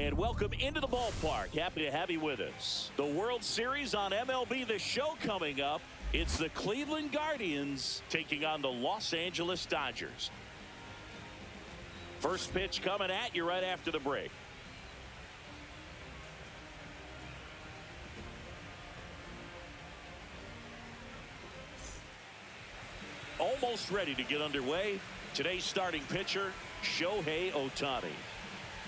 And welcome into the ballpark. Happy to have you with us. The World Series on MLB The Show coming up. It's the Cleveland Guardians taking on the Los Angeles Dodgers. First pitch coming at you right after the break. Almost ready to get underway. Today's starting pitcher, Shohei Ohtani.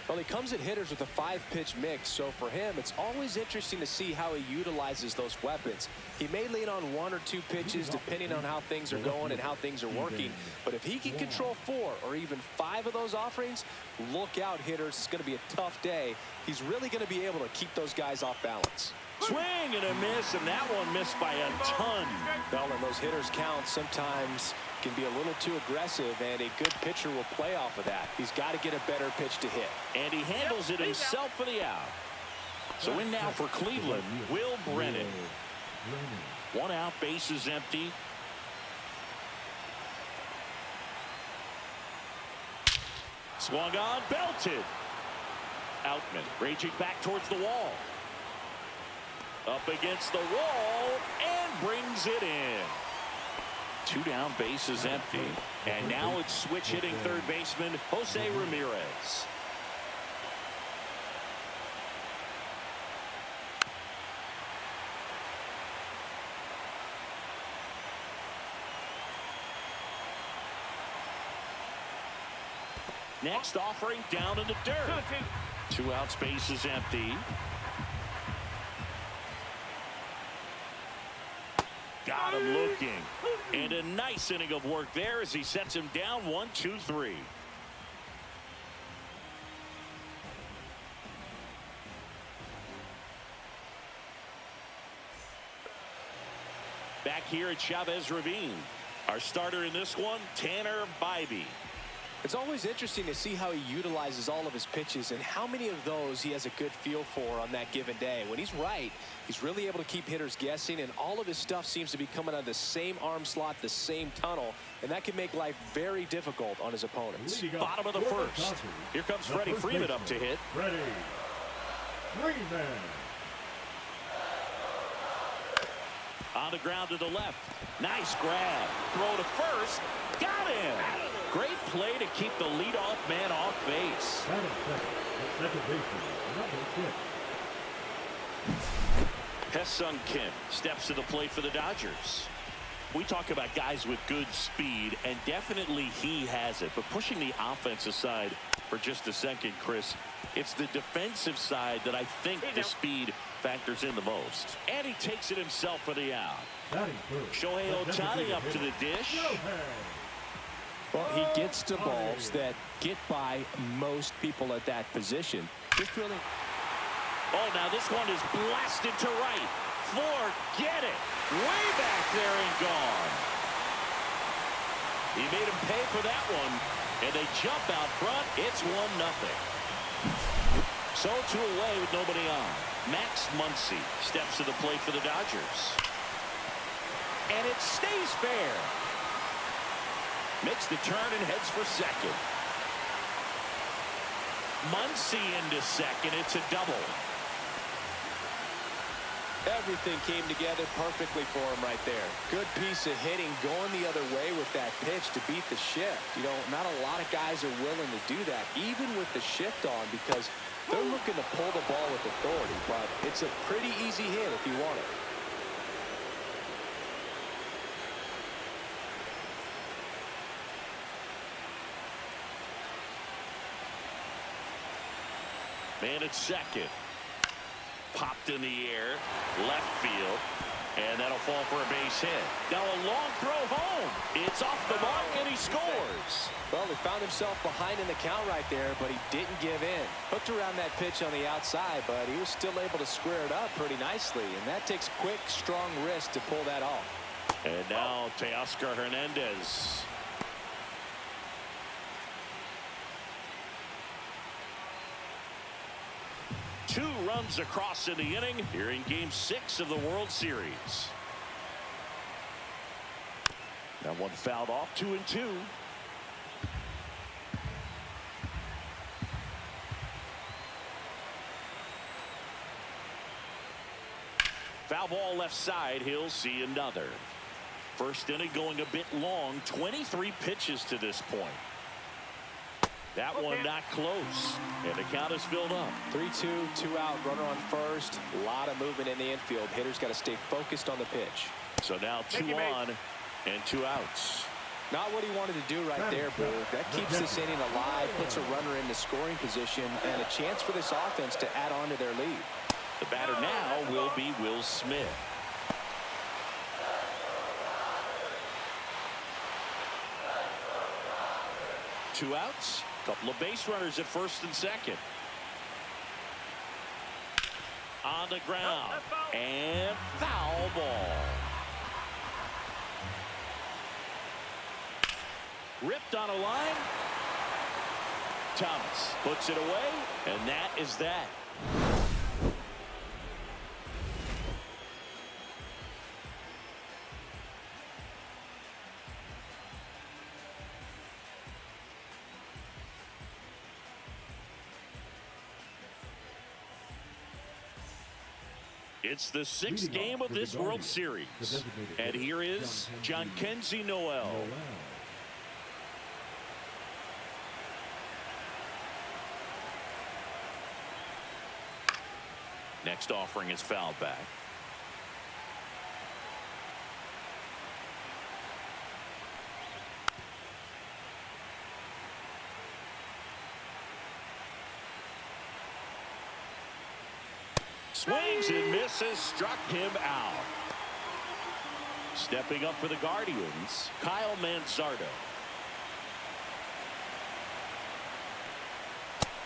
Well, he comes at hitters with a 5-pitch mix, so for him, it's always interesting to see how he utilizes those weapons. He may lean on 1 or 2 pitches depending on how things are going and how things are working, but if he can control 4 or even 5 of those offerings, look out, hitters. It's going to be a tough day. He's really going to be able to keep those guys off balance. Swing and a miss, and that one missed by a ton. Well, and those hitters' counts sometimes can be a little too aggressive, and a good pitcher will play off of that. He's got to get a better pitch to hit. And he handles it himself for the out. So in now for Cleveland, Will Brennan. 1 out, bases empty. Swung on, belted. Outman raging back towards the wall. Up against the wall and brings it in. 2 down, bases empty. And now it's switch hitting third baseman Jose Ramirez. Next offering down in the dirt. 2 outs, bases empty. Got him looking. And a nice inning of work there as he sets him down 1-2-3. Back here at Chavez Ravine. Our starter in this one, Tanner Bybee. It's always interesting to see how he utilizes all of his pitches and how many of those he has a good feel for on that given day. When he's right, he's really able to keep hitters guessing, and all of his stuff seems to be coming out of the same arm slot, the same tunnel, and that can make life very difficult on his opponents. Bottom of the first. Here comes Freddie Freeman up to hit. Freddie Freeman. On the ground to the left. Nice grab. Throw to first. Got him. Great play to keep the leadoff man off base. Second baseman, Hesung Kim steps to the plate for the Dodgers. We talk about guys with good speed, and definitely he has it. But pushing the offense aside for just a second, Chris, it's the defensive side that I think the speed factors in the most. And he takes it himself for the out. Shohei Ohtani up to the dish. Well, he gets to balls that get by most people at that position. Oh, now this one is blasted to right. Forget it. Way back there and gone. He made him pay for that one, and they jump out front. It's 1-0. So 2 away with nobody on. Max Muncy steps to the plate for the Dodgers. And it stays fair. Makes the turn and heads for second. Muncy into second. It's a double. Everything came together perfectly for him right there. Good piece of hitting, going the other way with that pitch to beat the shift. You know, not a lot of guys are willing to do that, even with the shift on, because they're looking to pull the ball with authority. But it's a pretty easy hit if you want it. Man at second. Popped in the air. Left field. And that'll fall for a base hit. Now a long throw home. It's off the mark and he scores. Well, he found himself behind in the count right there, but he didn't give in. Hooked around that pitch on the outside, but he was still able to square it up pretty nicely. And that takes quick, strong wrist to pull that off. And now Teoscar Hernandez. Two runs across in the inning here in Game 6 of the World Series. That one fouled off, 2-2. Foul ball left side. He'll see another. First inning going a bit long. 23 pitches to this point. That one not close. And the count is filled up. 3-2, 2 out, runner on first. A lot of movement in the infield. Hitters got to stay focused on the pitch. So now 2 on and 2 outs. Not what he wanted to do right there, Boo. That keeps this inning alive, puts a runner in the scoring position, and a chance for this offense to add on to their lead. The batter now will be Will Smith. Two outs. Couple of base runners at first and second. On the ground. And foul ball. Ripped on a line. Thomas puts it away. And that is that. It's the 6th game of this World Series. And here is Jhonkensy Noel. Next offering is fouled back. Swings and misses, struck him out. Stepping up for the Guardians, Kyle Manzardo.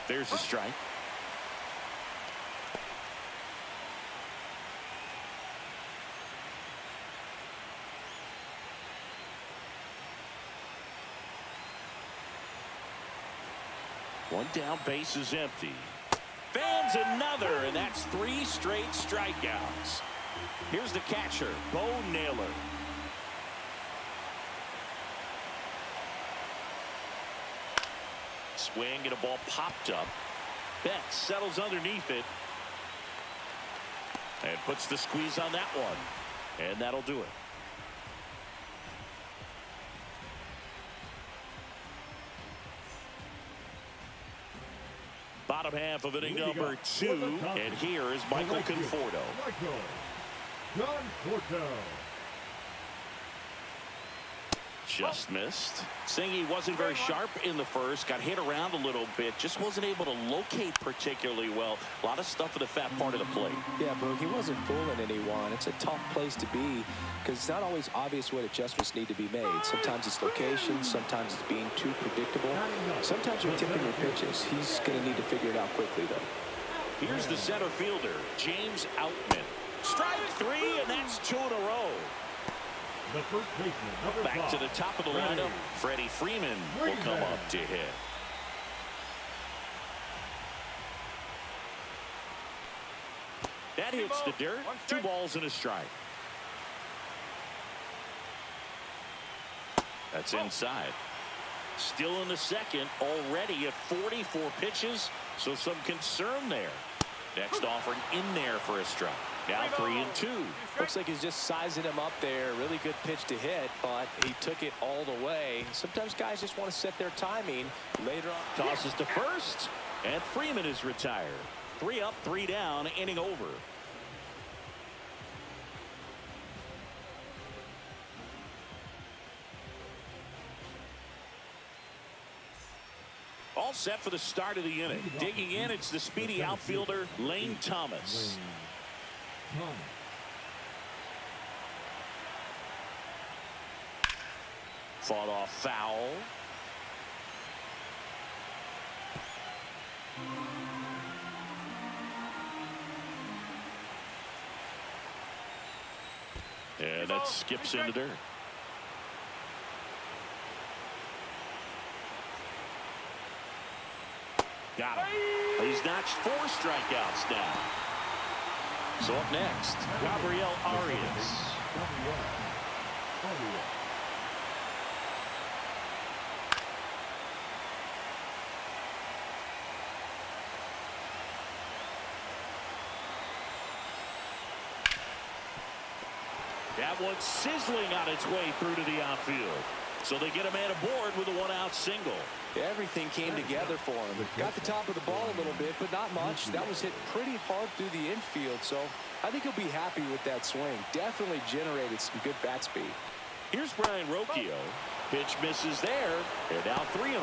There's a strike. One down, base is empty. Fans another, and that's 3 straight strikeouts. Here's the catcher, Bo Naylor. Swing and a ball popped up. Betts settles underneath it. And puts the squeeze on that one. And that'll do it. Bottom half of inning number 2, and here is Michael Conforto. Just missed. Saying he wasn't very sharp in the first, got hit around a little bit, just wasn't able to locate particularly well. A lot of stuff in the fat part of the plate. Yeah, Boog, he wasn't fooling anyone. It's a tough place to be because it's not always obvious what adjustments need to be made. Sometimes it's location, sometimes it's being too predictable. Sometimes you're tipping your pitches. He's going to need to figure it out quickly, though. Here's the center fielder, James Outman. Strike 3, and that's 2 in a row. The first baseman, Back to the top of the lineup, Freddie Freeman will come up to hit. That hits the dirt. 2 balls and a strike. That's inside. Still in the second, already at 44 pitches, so some concern there. Next offering in there for a strike. Now 3-2. Looks like he's just sizing him up there. Really good pitch to hit, but he took it all the way. Sometimes guys just want to set their timing. Later on, Tosses to first, and Freeman is retired. 3 up, 3 down, inning over. All set for the start of the inning. Digging in, it's the speedy outfielder, Lane Thomas. Fought off foul. And that skips into dirt. Got him. He's notched 4 strikeouts now. So up next, Gabriel Arias. That one's sizzling on its way through to the outfield. So they get a man aboard with a one-out single. Everything came together for him. Got the top of the ball a little bit, but not much. That was hit pretty hard through the infield, so I think he'll be happy with that swing. Definitely generated some good bat speed. Here's Brian Rocchio. Pitch misses there. They're now 3-1.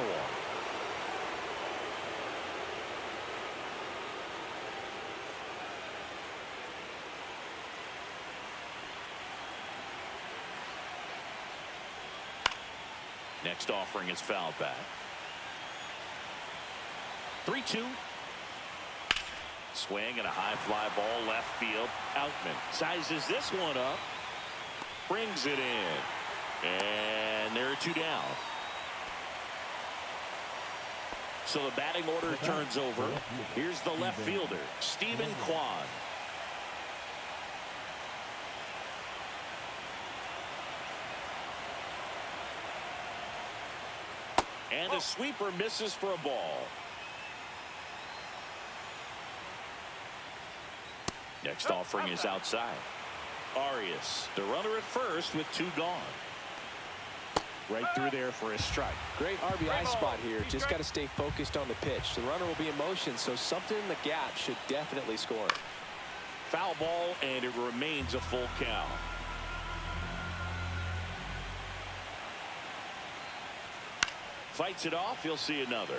Next offering is fouled back. 3-2. Swing and a high fly ball left field. Outman sizes this one up. Brings it in. And there are 2 down. So the batting order turns over. Here's the left fielder, Stephen Kwan. And a sweeper misses for a ball. Next offering is outside. Arias, the runner at first with 2 gone. Right through there for a strike. Great RBI spot here. Just got to stay focused on the pitch. The runner will be in motion, so something in the gap should definitely score. Foul ball, and it remains a full count. Fights it off. He'll see another.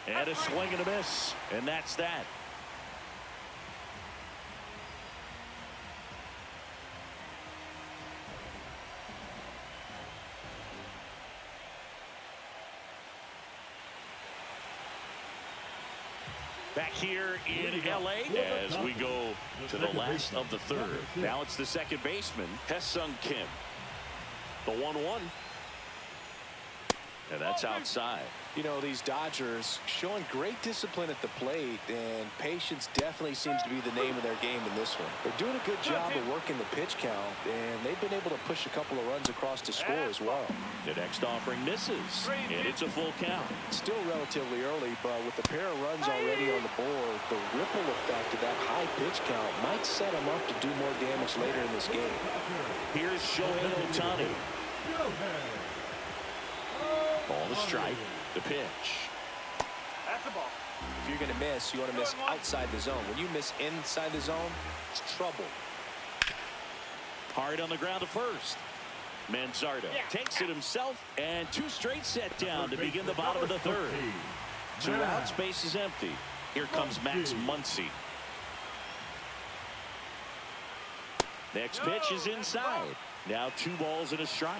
And a swing and a miss. And that's that. Back here in L.A. as we go to the last of the third. Now it's the second baseman, Hae-Sung Kim. The 1-1. And that's outside. You know, these Dodgers showing great discipline at the plate, and patience definitely seems to be the name of their game in this one. They're doing a good job of working the pitch count, and they've been able to push a couple of runs across to score as well. The next offering misses, and it's a full count. Still relatively early, but with a pair of runs already on the board, the ripple effect of that high pitch count might set them up to do more damage later in this game. Here's Shohei Ohtani. Ball to strike. The pitch. That's the ball. If you're going to miss, you want to miss outside the zone. When you miss inside the zone, it's trouble. Hard on the ground to first. Manzardo takes it himself, and 2 straight set down to begin the bottom of the third. 2 outs, base is empty. Here comes Max Muncy. Next pitch is inside. Now 2 balls and a strike.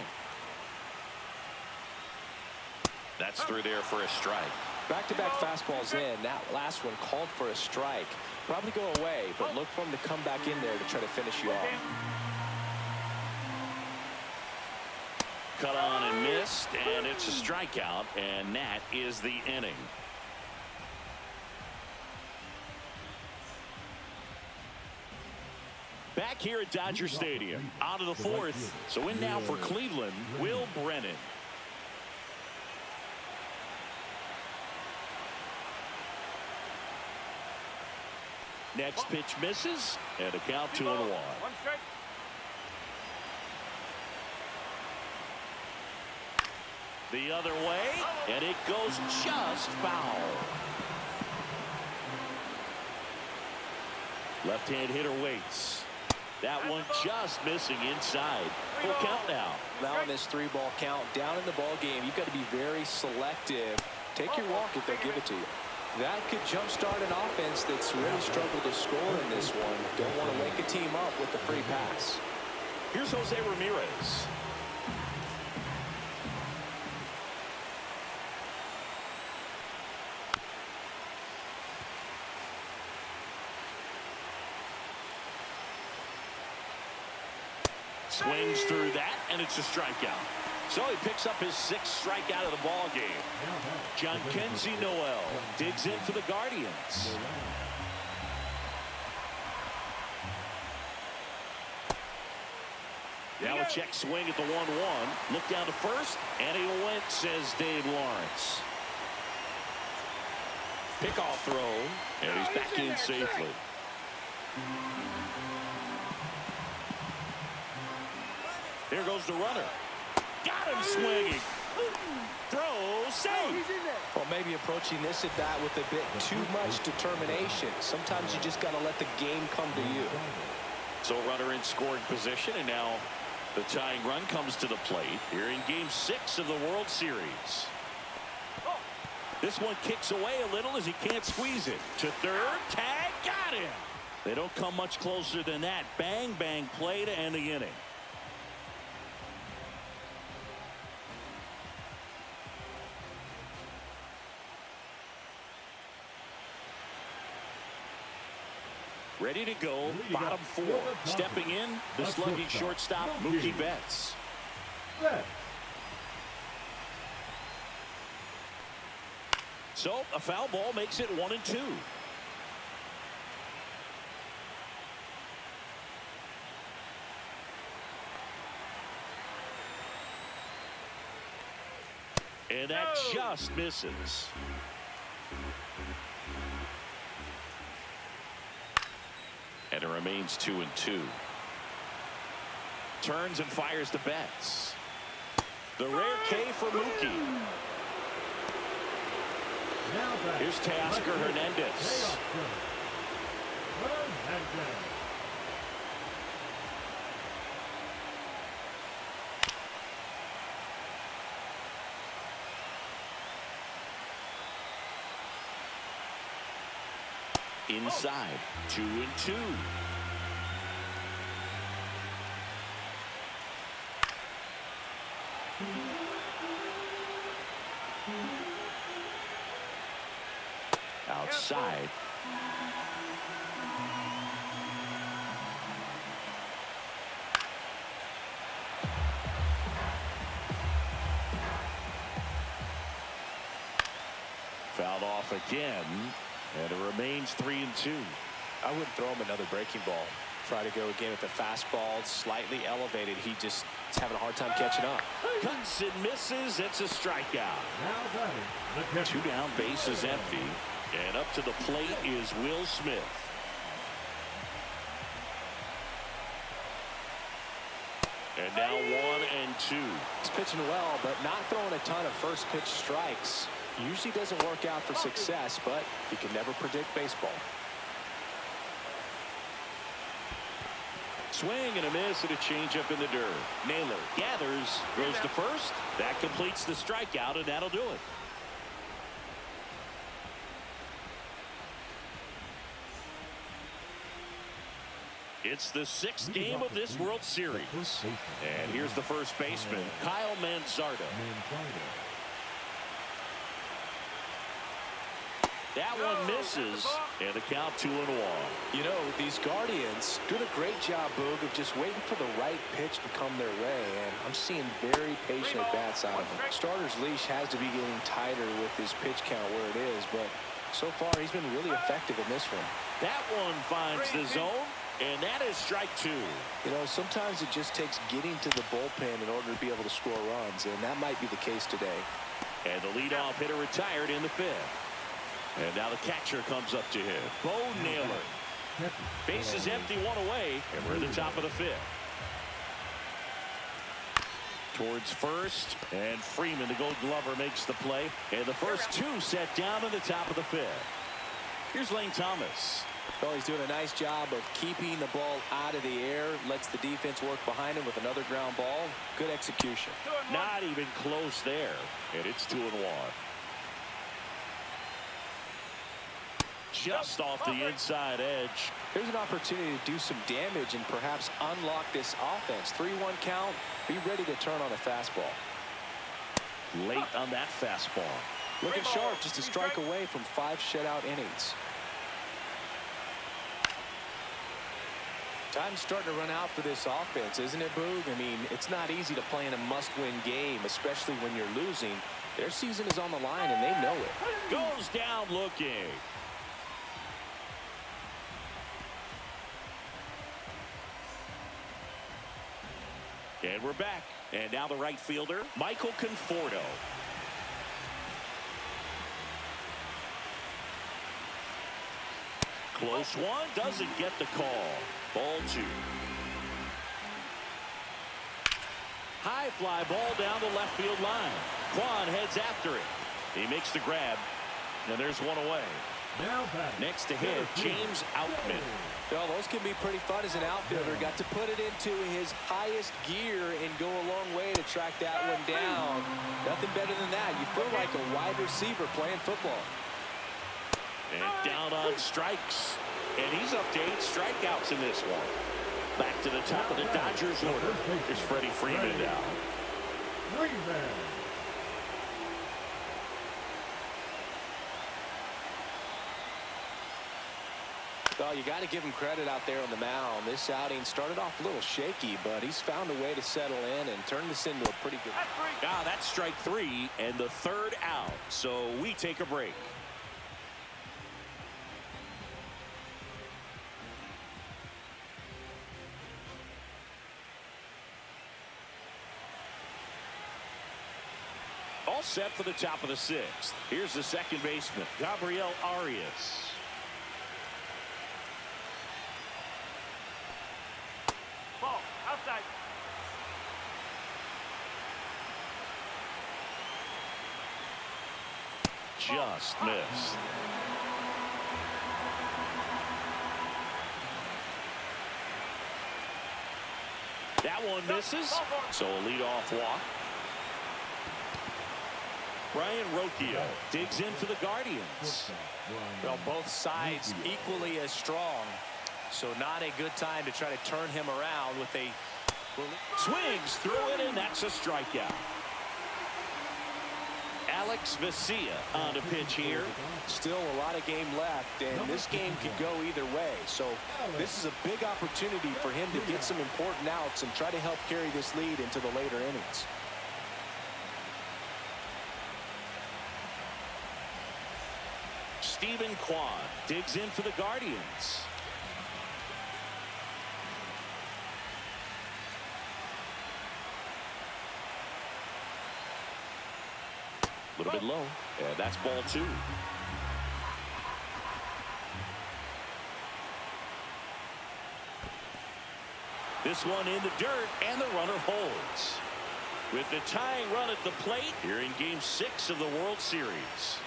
That's through there for a strike. Back-to-back fastballs in. That last one called for a strike. Probably go away, but look for him to come back in there to try to finish you off. Cut on and missed, and it's a strikeout, and that is the inning. Back here at Dodger Stadium, out of the 4th. So in now for Cleveland, Will Brennan. Next pitch misses, and a count 2-1. The other way, and it goes just foul. Left-hand hitter waits. That one just missing inside. Full count now. Now in this 3-ball count, down in the ball game, you've got to be very selective. Take your walk if they give it to you. That could jumpstart an offense that's really struggled to score in this one. Don't want to wake a team up with the free pass. Here's Jose Ramirez. Swings through that, and it's a strikeout. So he picks up his 6th strikeout of the ball game. Jhonkensy Noel digs in for the Guardians. Now a check swing at the 1-1. Look down to first, and he went, says Dave Lawrence. Pickoff throw, and he's back in safely. Here goes the runner. Got him swinging. Throw, save. Well, maybe approaching this at bat with a bit too much determination. Sometimes you just got to let the game come to you. So runner in scoring position, and now the tying run comes to the plate here in Game 6 of the World Series. This one kicks away a little as he can't squeeze it. To third, tag, got him. They don't come much closer than that. Bang, bang play to end the inning. Ready to go, bottom 4. Stepping in, the slugging shortstop, Mookie Betts. So, a foul ball makes it 1-2. And that just misses. And it remains 2-2. Turns and fires to Betts. The rare K for Mookie. Here's Teoscar Hernandez. Inside, 2-2. Outside. Fouled off again. And it remains 3-2. I wouldn't throw him another breaking ball. Try to go again with the fastball, slightly elevated. He just is having a hard time catching up. Cuts and misses. It's a strikeout. 2 down, base is empty. And up to the plate is Will Smith. And now 1-2. He's pitching well, but not throwing a ton of first pitch strikes. Usually doesn't work out for success, but you can never predict baseball. Swing and a miss and a changeup in the dirt. Naylor gathers, goes to first. That completes the strikeout, and that'll do it. It's the 6th game of this World Series. And here's the first baseman, Kyle Manzardo. That one misses, and the count 2-1. You know, these Guardians doing a great job, Boog, of just waiting for the right pitch to come their way, and I'm seeing very patient at-bats out of him. Starter's leash has to be getting tighter with his pitch count where it is, but so far he's been really effective in this one. That one finds the zone, and that is strike 2. You know, sometimes it just takes getting to the bullpen in order to be able to score runs, and that might be the case today. And the leadoff hitter retired in the 5th. And now the catcher comes up to him. Bo Naylor. Base is empty, 1 away, and we're at the top of the 5th. Towards first, and Freeman, the Gold Glover, makes the play. And the first 2 set down in the top of the 5th. Here's Lane Thomas. Well, he's doing a nice job of keeping the ball out of the air. Lets the defense work behind him with another ground ball. Good execution. Not even close there. And it's 2-1. Just off the inside edge. There's an opportunity to do some damage and perhaps unlock this offense. 3-1 count. Be ready to turn on a fastball. Late on that fastball. Looking sharp, just a strike away from 5 shutout innings. Time's starting to run out for this offense, isn't it, Boog? I mean, it's not easy to play in a must-win game, especially when you're losing. Their season is on the line, and they know it. Goes down looking. And we're back. And now the right fielder, Michael Conforto. Close one, doesn't get the call. Ball 2. High fly ball down the left field line. Quan heads after it. He makes the grab, and there's one away. Now batting. Next to hit, James Outman. Well, those can be pretty fun as an outfielder. Got to put it into his highest gear and go a long way to track that one down. Nothing better than that. You feel like a wide receiver playing football. And down on strikes. And he's up to 8 strikeouts in this one. Back to the top of the Dodgers order. Here's Freddie Freeman now. Freeman. Well, you got to give him credit out there on the mound. This outing started off a little shaky, but he's found a way to settle in and turn this into a pretty good. That's strike 3 and the 3rd out. So we take a break. All set for the top of the 6th. Here's the second baseman, Gabriel Arias. Ball outside. Just missed. That one misses. So a leadoff walk. Brian Rocchio digs in for the Guardians. Well, both sides equally as strong. So not a good time to try to turn him around with a Swings through it, and that's a strikeout. Alex Vesia on the pitch here. Still a lot of game left, and this game could go either way. So this is a big opportunity for him to get some important outs and try to help carry this lead into the later innings. Stephen Kwan digs in for the Guardians. A little bit low, and that's ball 2. This one in the dirt, and the runner holds. With the tying run at the plate here in Game 6 of the World Series.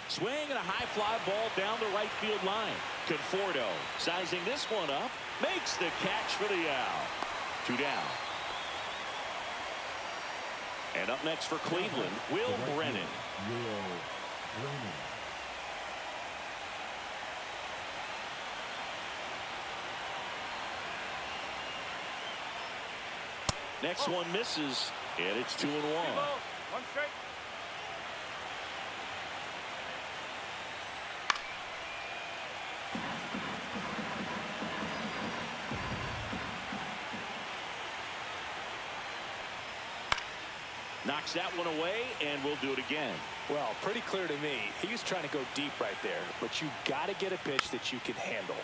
Swing and a high fly ball down the right field line. Conforto sizing this one up, makes the catch for the out. 2 down. And up next for Cleveland, Will Brennan. Next one misses, and it's 2-1. One strike. Knocks that one away, and we'll do it again. Well, pretty clear to me. He was trying to go deep right there, but you got to get a pitch that you can handle.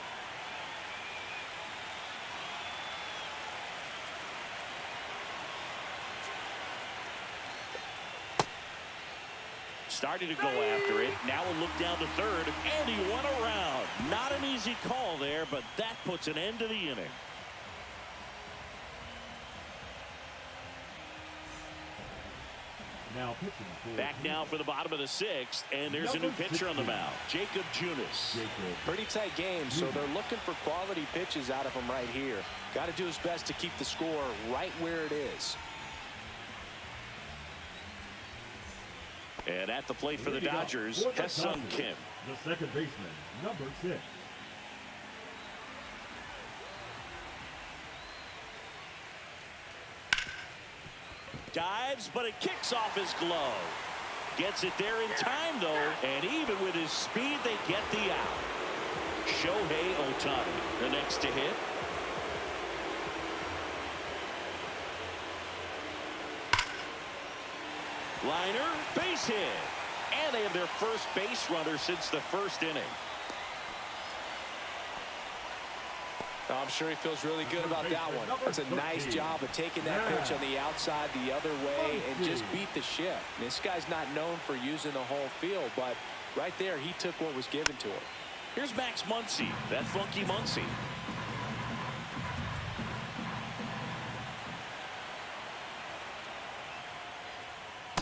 Started to go after it. Now we'll look down to third, and he won around. Not an easy call there, but that puts an end to the inning. Now pitching for Back now for the bottom of the 6th, and there's a new pitcher on the mound, Jacob Junis. Pretty tight game, so they're looking for quality pitches out of him right here. Got to do his best to keep the score right where it is. And at the plate for the Dodgers, Ha-Seong Kim. the second baseman, number 6. Dives, but it kicks off his glove. Gets it there in time, though, and even with his speed, they get the out. Shohei Ohtani, the next to hit. Liner, base hit. And they have their first base runner since the first inning. I'm sure he feels really good about that one. That's a nice job of taking that pitch on the outside the other way and just beat the shift. This guy's not known for using the whole field, but Right there, he took what was given to him. Here's Max Muncy, that funky Muncy.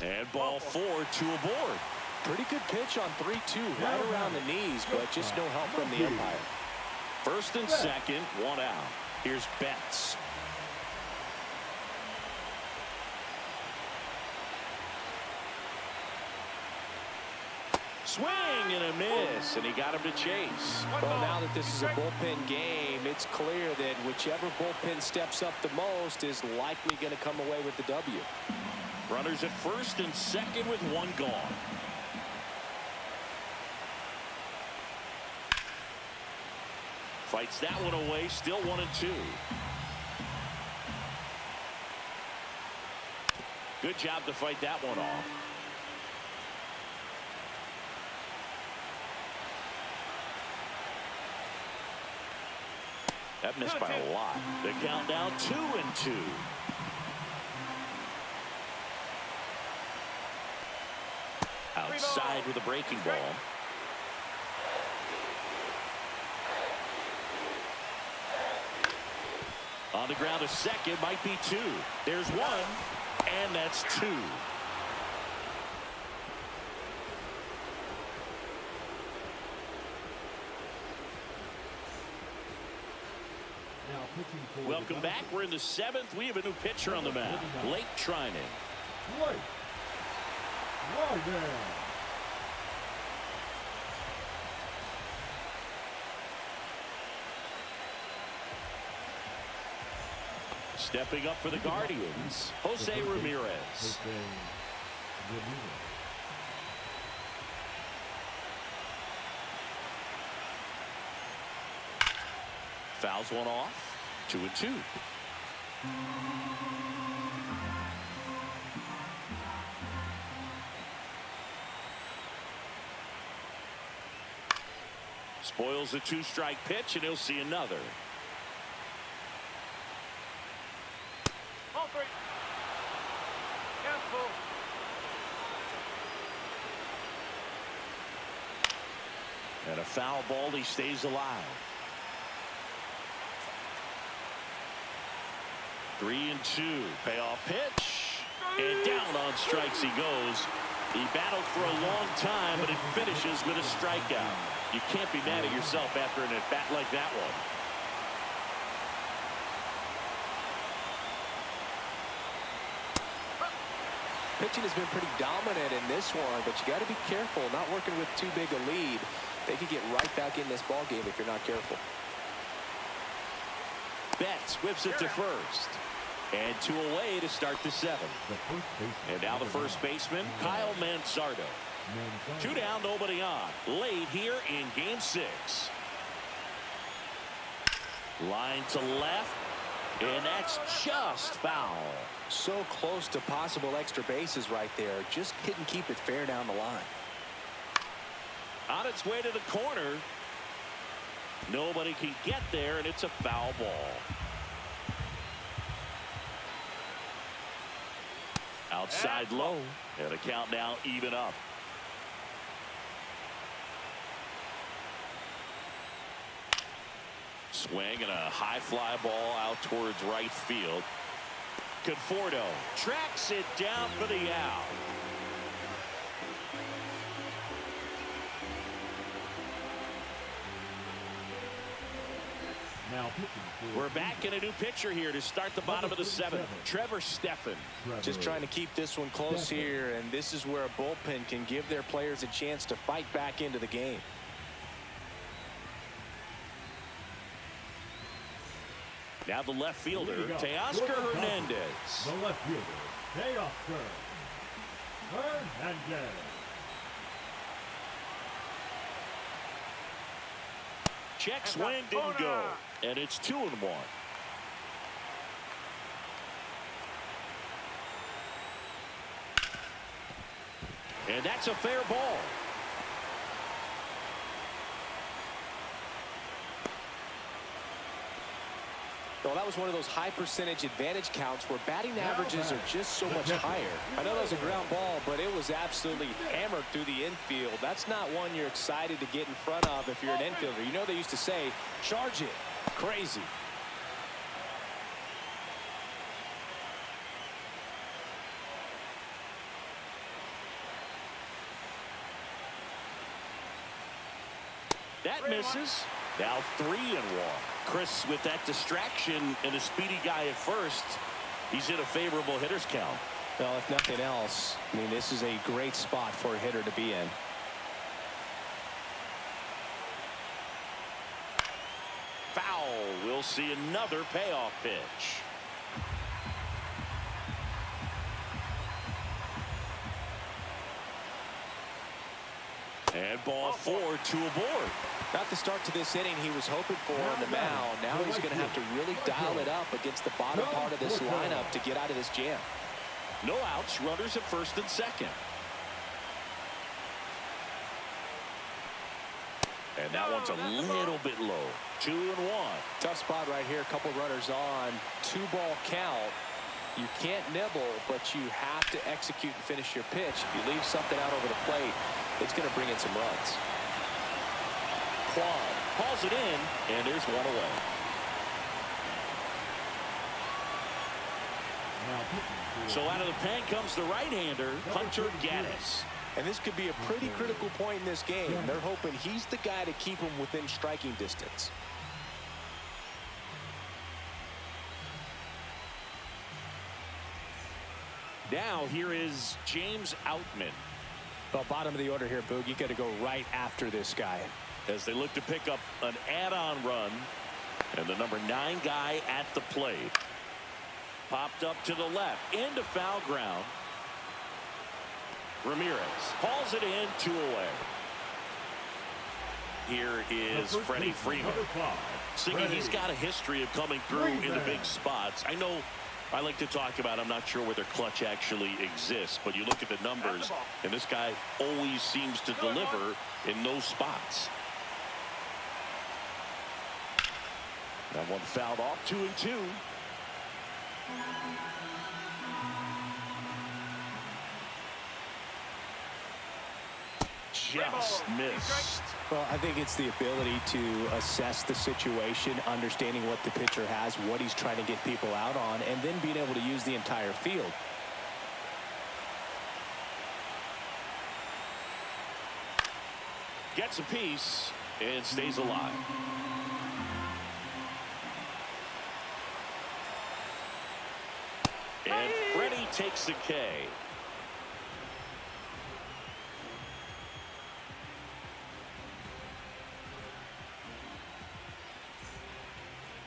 And ball 4, 2 aboard. Pretty good pitch on 3-2, right around the knees, but just no help from the umpire. First and second, 1 out. Here's Betts. Swing and a miss, and he got him to chase. Well, now that this is a bullpen game, it's clear that whichever bullpen steps up the most is likely going to come away with the W. Runners at first and second with 1 gone. Fights that one away, still 1-2. Good job to fight that one off. That missed by a lot. The count down 2-2. Outside with a breaking ball. On the ground, a second, might be 2. There's 1, and that's 2. Welcome back. We're in the 7th. We have a new pitcher on the mound, Blake Trinan. Blake Trinan. Stepping up for the Guardians, Jose Ramirez. Fouls one off. 2-2. Spoils the 2-strike pitch, and he'll see another. Ball 3. Cancel. And a foul ball, he stays alive. 3-2. Payoff pitch. And down on strikes he goes. He battled for a long time, but it finishes with a strikeout. You can't be mad at yourself after an at-bat like that one. Pitching has been pretty dominant in this one, but you got to be careful. Not working with too big a lead. They could get right back in this ball game if you're not careful. Betts whips it to first. And 2 away to start the 7th. And now the first baseman, Kyle Manzardo. 2 down, nobody on. Late here in game 6. Line to left. And that's just foul. So close to possible extra bases right there. Just couldn't keep it fair down the line. On its way to the corner. Nobody can get there, and it's a foul ball. Outside low. And a count now even up. Swing and a high fly ball out towards right field. Conforto tracks it down for the out. Now pitching. We're back in a new pitcher here to start the bottom of the 7th. Trevor Stephan. Just trying to keep this one close here, and this is where a bullpen can give their players a chance to fight back into the game. Now the left fielder, Teoscar Hernandez. The left fielder, Teoscar Hernandez. Check swing, didn't go. And it's 2-1. And that's a fair ball. Well, that was one of those high percentage advantage counts where batting averages are just so much higher. I know that was a ground ball, but it was absolutely hammered through the infield. That's not one you're excited to get in front of if you're an infielder. You know they used to say, charge it. Crazy. That misses. Now 3-1. Chris, with that distraction and a speedy guy at first, he's in a favorable hitter's count. Well, if nothing else, I mean, this is a great spot for a hitter to be in. Foul. We'll see another payoff pitch. And ball 4, 2 aboard. Not the start to this inning he was hoping for on the mound. Now he's going to have to really dial it up against the bottom part of this lineup to get out of this jam. No outs, runners at first and second. And that one's a little bit low. 2-1. Tough spot right here. A couple runners on. 2-ball count. You can't nibble, but you have to execute and finish your pitch. If you leave something out over the plate, it's going to bring in some runs. Quad hauls it in, and there's one away. So out of the pen comes the right-hander, Hunter Gaddis. And this could be a pretty critical point in this game. They're hoping he's the guy to keep him within striking distance. Now here is James Outman. Well, bottom of the order here, Boog. You got to go right after this guy. As they look to pick up an add-on run. And the number 9 guy at the plate. Popped up to the left. Into foul ground. Ramirez hauls it in, 2 away. Here is Freddie Freeman. Singing, he's got a history of coming through in the big spots. I know I like to talk about, I'm not sure whether clutch actually exists, but you look at the numbers, and this guy always seems to deliver in those spots. That one fouled off, 2-2. Just missed. Well, I think it's the ability to assess the situation, understanding what the pitcher has, what he's trying to get people out on, and then being able to use the entire field. Gets a piece and stays alive. And Freddie takes the K.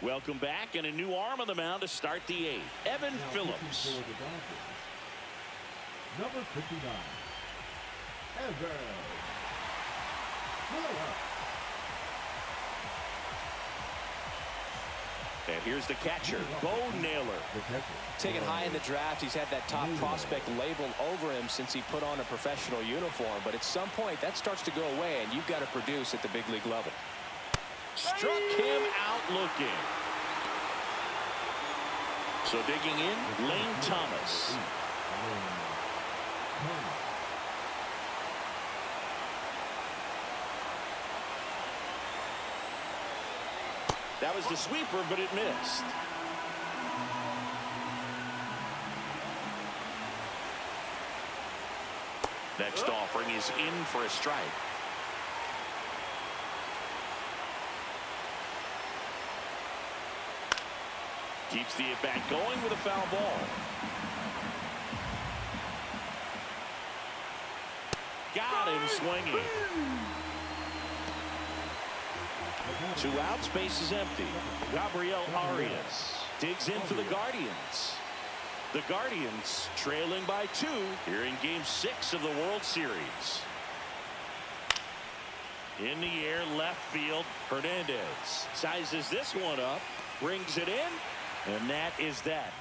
Welcome back, and a new arm on the mound to start the 8th. Evan Phillips. Number 59. Evan Phillips. And here's the catcher, Bo Naylor. Taken high in the draft, he's had that top prospect labeled over him since he put on a professional uniform. But at some point, that starts to go away, and you've got to produce at the big league level. Struck him out looking. So digging in, Lane Thomas. That was the sweeper, but it missed. Next offering is in for a strike. Keeps the at-bat going with a foul ball. Got him swinging. 2 outs, base is empty. Gabriel Arias digs in for the Guardians. The Guardians trailing by 2 here in Game 6 of the World Series. In the air, left field, Hernandez sizes this one up, brings it in, and that is that.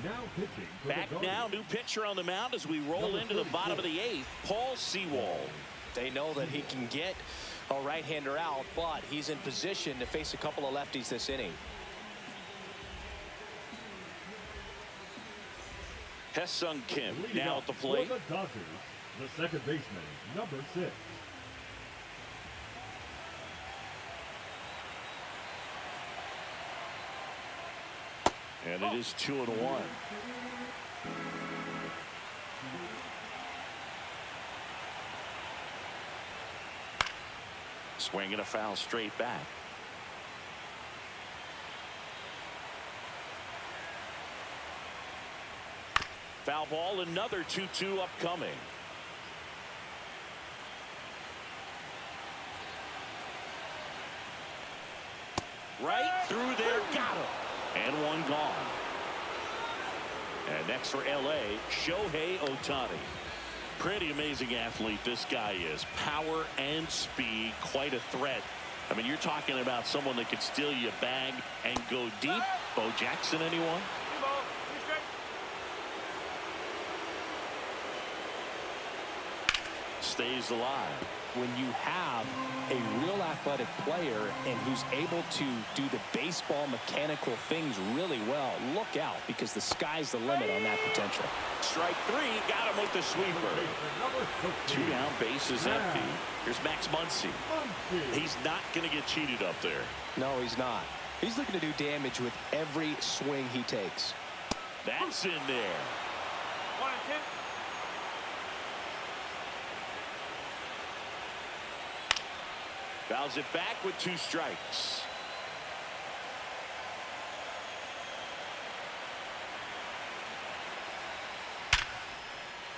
Now pitching for Back the now, Guardians. new pitcher on the mound as we roll Number into the 34. bottom of the 8th, Paul Sewald. They know that he can get a right-hander out, but he's in position to face a couple of lefties this inning. Hesung Kim Leading now up at the plate. for the Dodgers, the second baseman, number 6. And it is 2-1. Swing and a foul straight back. Foul ball, another 2-2 upcoming. Right through there, got him. And one gone. And next for LA, Shohei Ohtani. Pretty amazing athlete this guy is. Power and speed, quite a threat. I mean, you're talking about someone that could steal you a bag and go deep. Bo Jackson, anyone? Two ball, two straight. Stays alive. When you have a real athletic player and who's able to do the baseball mechanical things really well, look out, because the sky's the limit on that potential. Strike 3, got him with the sweeper. Number 13. 2 down, base is empty. Here's Max Muncy. Muncy. He's not going to get cheated up there. No, he's not. He's looking to do damage with every swing he takes. That's in there. 1 and 2. Fouls it back with 2 strikes.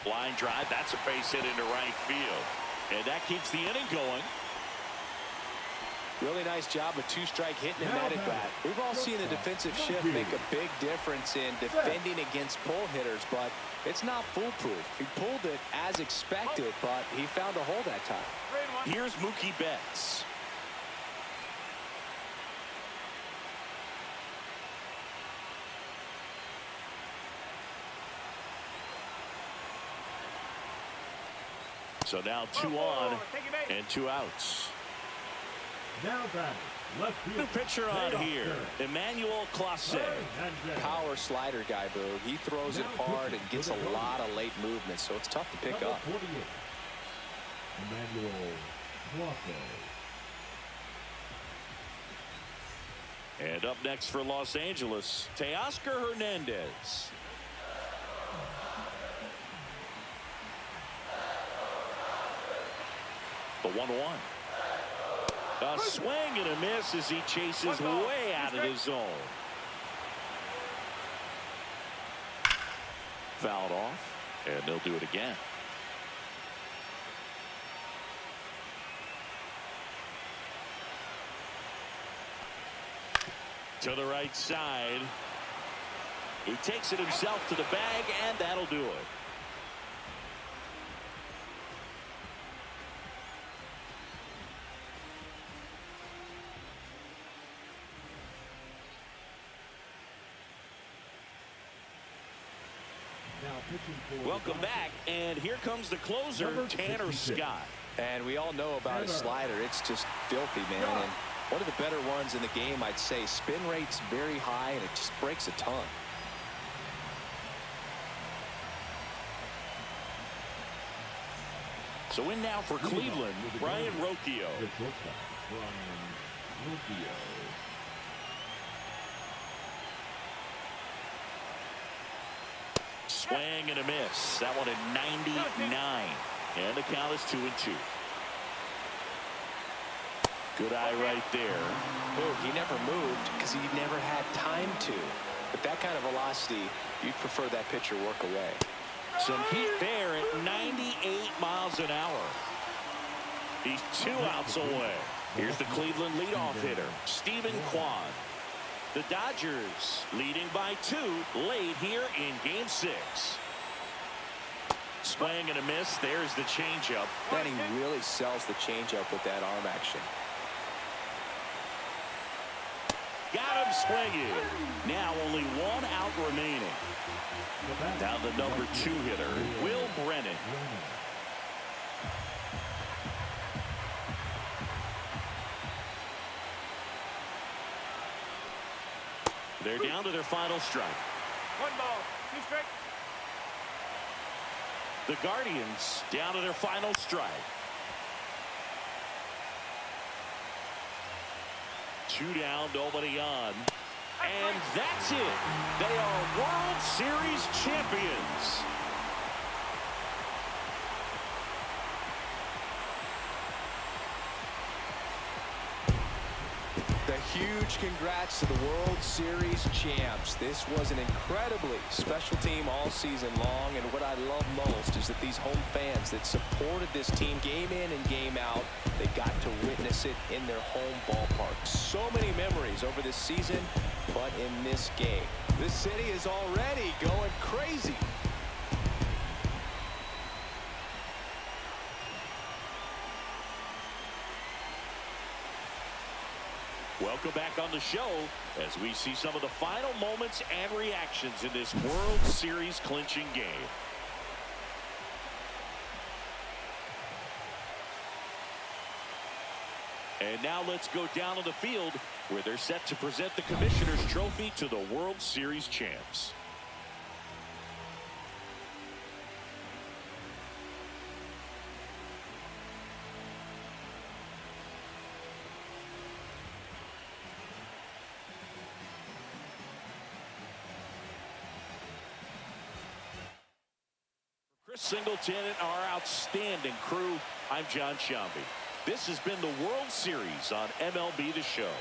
Line drive, that's a base hit into right field. And that keeps the inning going. Really nice job with 2-strike hitting in that at bat. We've all seen the defensive shift make a big difference in defending against pull hitters, but it's not foolproof. He pulled it as expected, but he found a hole that time. 3 and 1. Here's Mookie Betts. So now 2 on and 2 outs. Now batting, left field. New pitcher on here, Emmanuel Clase. Power slider guy, Boog. He throws it hard and gets a lot of late movement, so it's tough to pick up. 48. Emmanuel Clase. And up next for Los Angeles, Teoscar Hernandez. The 1-1. A swing and a miss as he chases way out of his zone. Fouled off, and they'll do it again. To the right side. He takes it himself to the bag, and that'll do it. Now pitching for Welcome back, and here comes the closer, Number Tanner 66. Scott. And we all know about his slider. It's just filthy, man. And one of the better ones in the game, I'd say. Spin rate's very high, and it just breaks a ton. So in now for Cleveland, Brian Rocchio. the shortstop, Brian Rocchio. Swing and a miss. That one at 99. And the count is 2-2. Good eye right there. Boog, he never moved because he never had time to. But that kind of velocity, you'd prefer that pitcher work away. Some heat there at 98 miles an hour. He's 2 outs away. Here's the Cleveland leadoff hitter, Stephen Kwan. The Dodgers leading by 2 late here in Game 6. Swing and a miss. There's the changeup. Then he really sells the changeup with that arm action. Got him swinging. Now only one out remaining. Now the number 2 hitter, Will Brennan. They're down to their final strike. 1 ball, 2 strikes. The Guardians down to their final strike. 2 down, nobody on. And that's it. They are World Series champions. A huge congrats to the World Series champs. This was an incredibly special team all season long, and what I love most is that these home fans that supported this team game in and game out, they got to witness it in their home ballpark. So many memories over this season, but in this game, this city is already going crazy. Welcome back on the show as we see some of the final moments and reactions in this World Series clinching game. And now let's go down on the field where they're set to present the Commissioner's Trophy to the World Series champs. Chris Singleton and our outstanding crew, I'm John Shambi. This has been the World Series on MLB The Show.